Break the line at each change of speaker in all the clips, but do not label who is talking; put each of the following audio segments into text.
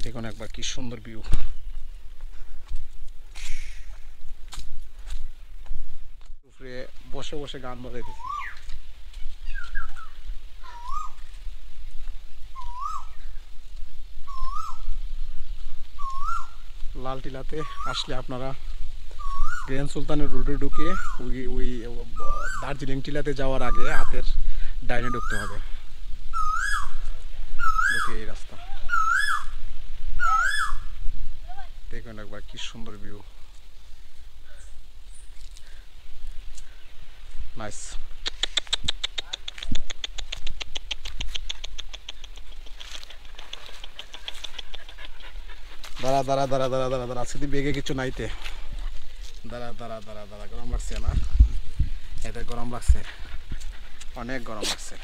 দেখুন একবার কি সুন্দর ভিউ। উপরে বসে বসে গান বাজাইতেছি। লাল টিলাতে আসলে আপনারা গ্র্যান্ড সুলতানের রোডে ঢুকে ওই দার্জিলিং টিলাতে যাওয়ার আগে হাতের ডাইনে ঢুকতে হবে, ঢুকে এই রাস্তা। দেখুন একবার কি সুন্দর ভিউ, নাইস। দাঁড়া দাঁড়া দাঁড়া দাঁড়া দাঁড়া দাঁড়া, আজকে বেগে কিছু নাইতে। দাঁড়া দাঁড়া দাঁড়া দাঁড়া, গরম লাগছে না? এতে গরম লাগছে, অনেক গরম লাগছে।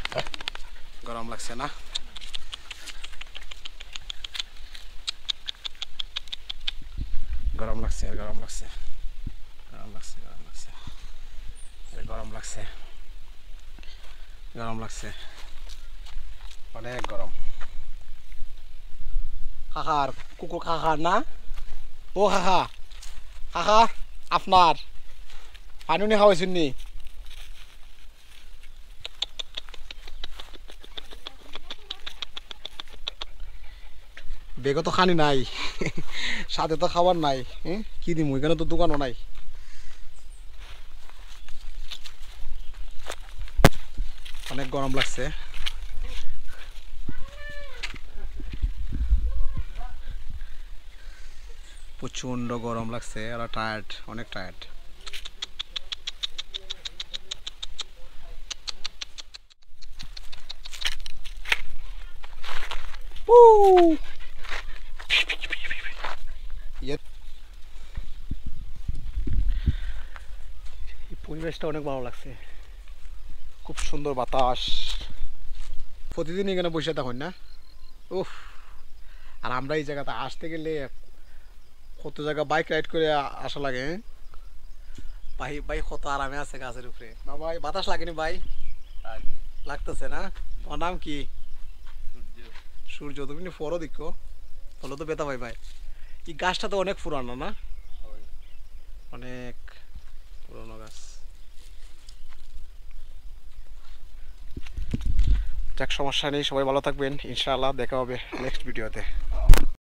গরম লাগছে না? গরম লাগছে, গরম লাগছে, গরম লাগছে, গরম লাগছে, গরম লাগছে, গরম লাগছে, অনেক গরম। কাকার কুকুর, কাকার না? ও কাকা, কাকা আপনার পানি উনি খাওয়াইছেন নি? বেগে তো খানি নাই, সাথে তো খাবার নাই। কি দিমু, এখানে তো দোকানও নাই। অনেক গরম লাগছে। প্রচন্ড গরম লাগছে আর টায়ার্ড, অনেক টায়ার্ড। পরিবেশটা অনেক ভালো লাগছে, খুব সুন্দর বাতাস। প্রতিদিন এখানে বসে থাকুন না? উফ। আর আমরা এই জায়গাতে আসতে গেলে কত জায়গা বাইক রাইড করে আসা লাগে। ভাই ভাই কত আরামে আছে গাছের উপরে। না ভাই বাতাস লাগেনি ভাই? লাগতেছে না? তোমার নাম কি? সূর্য। তুমি পরও দেখো, হলো তো বেতা ভাই। ভাই এই গাছটা তো অনেক পুরানো না? অনেক পুরনো গাছ। যাক, সমস্যা নেই, সবাই ভালো থাকবেন। ইনশাআল্লাহ দেখা হবে নেক্সট ভিডিওতে।